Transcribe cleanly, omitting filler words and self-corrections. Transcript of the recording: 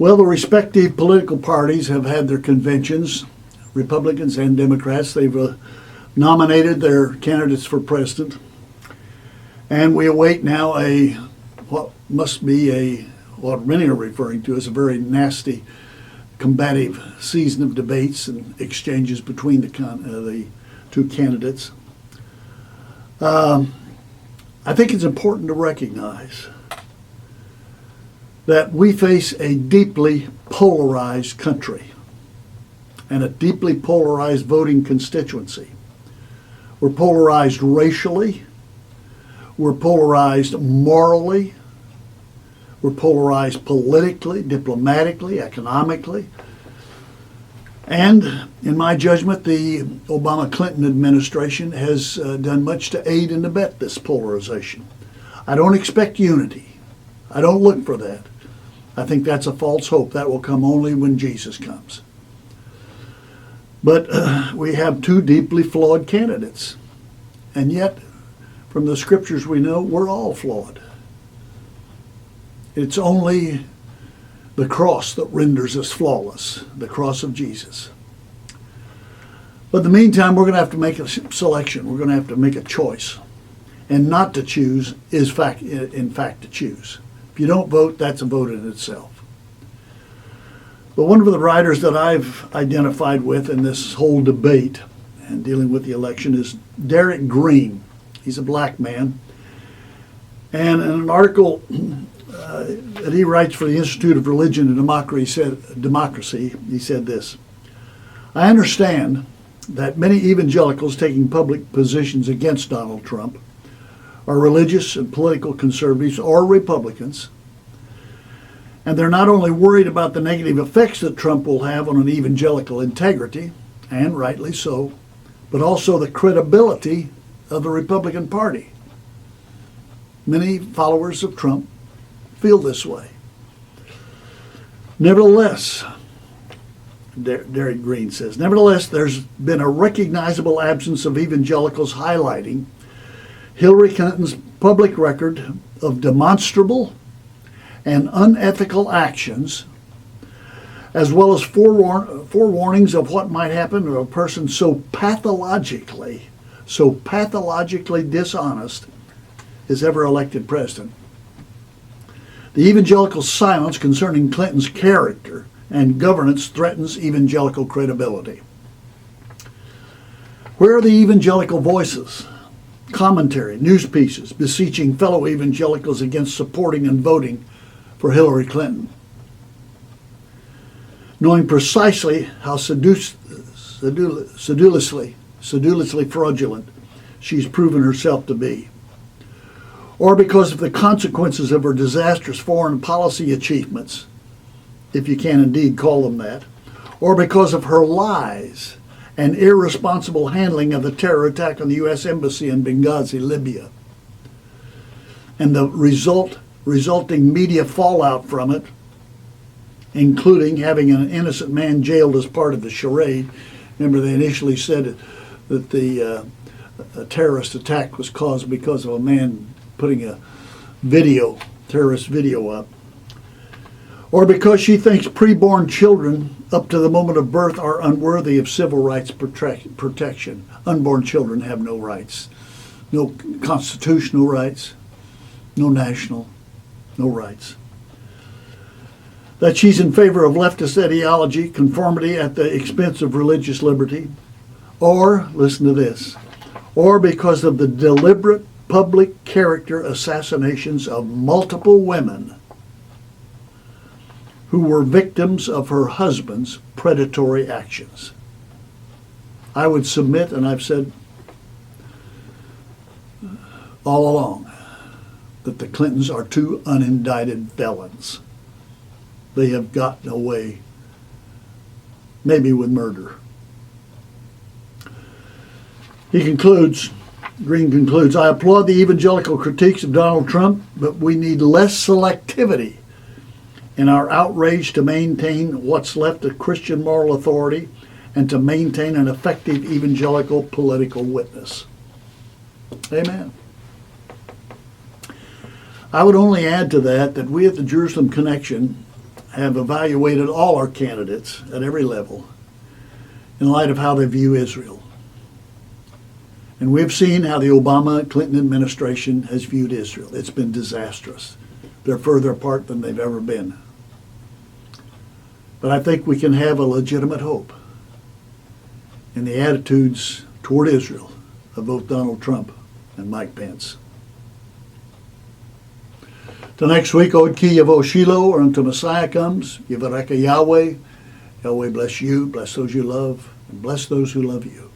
Well, the respective political parties have had their conventions, Republicans and Democrats. They've nominated their candidates for president. And we await now what many are referring to as a very nasty, combative season of debates and exchanges between the two candidates. I think it's important to recognize that we face a deeply polarized country and a deeply polarized voting constituency. We're polarized racially, we're polarized morally, we're polarized politically, diplomatically, economically. And in my judgment, the Obama-Clinton administration has done much to aid and abet this polarization. I don't expect unity. I don't look for that. I think that's a false hope. That will come only when Jesus comes. But we have two deeply flawed candidates. And yet, from the scriptures we know, we're all flawed. It's only the cross that renders us flawless, the cross of Jesus. But in the meantime, we're going to have to make a selection. We're going to have to make a choice. And not to choose is in fact to choose. If you don't vote, that's a vote in itself. But one of the writers that I've identified with in this whole debate and dealing with the election is Derek Green. He's a black man. And in an article that he writes for the Institute of Religion and Democracy, he said this: I understand that many evangelicals taking public positions against Donald Trump are religious and political conservatives or Republicans, and they're not only worried about the negative effects that Trump will have on an evangelical integrity, and rightly so, but also the credibility of the Republican Party. Many followers of Trump feel this way. Nevertheless, Derek Green says, nevertheless, there's been a recognizable absence of evangelicals highlighting Hillary Clinton's public record of demonstrable and unethical actions, as well as forewarnings of what might happen to a person so pathologically dishonest as ever elected president. The evangelical silence concerning Clinton's character and governance threatens evangelical credibility. Where are the evangelical voices, commentary, news pieces beseeching fellow evangelicals against supporting and voting for Hillary Clinton? Knowing precisely how sedulously fraudulent she's proven herself to be, or because of the consequences of her disastrous foreign policy achievements, if you can indeed call them that, or because of her lies and irresponsible handling of the terror attack on the U.S. Embassy in Benghazi, Libya, and the resulting media fallout from it, including having an innocent man jailed as part of the charade. Remember, they initially said that the terrorist attack was caused because of a man putting a terrorist video up. Or because she thinks preborn children up to the moment of birth are unworthy of civil rights protection. Unborn children have no rights, no constitutional rights, no national, no rights. That she's in favor of leftist ideology, conformity at the expense of religious liberty, or, listen to this, or because of the deliberate public character assassinations of multiple women who were victims of her husband's predatory actions. I would submit, and I've said all along, that the Clintons are two unindicted felons. They have gotten away, maybe with murder. Green concludes, I applaud the evangelical critiques of Donald Trump, but we need less selectivity in our outrage to maintain what's left of Christian moral authority and to maintain an effective evangelical political witness. Amen. I would only add to that we at the Jerusalem Connection have evaluated all our candidates at every level in light of how they view Israel. And we've seen how the Obama-Clinton administration has viewed Israel. It's been disastrous. They're further apart than they've ever been. But I think we can have a legitimate hope in the attitudes toward Israel of both Donald Trump and Mike Pence. Till next week, Od Ki Yavo Shiloh, or until Messiah comes, Yivareka Yahweh. Yahweh bless you, bless those you love, and bless those who love you.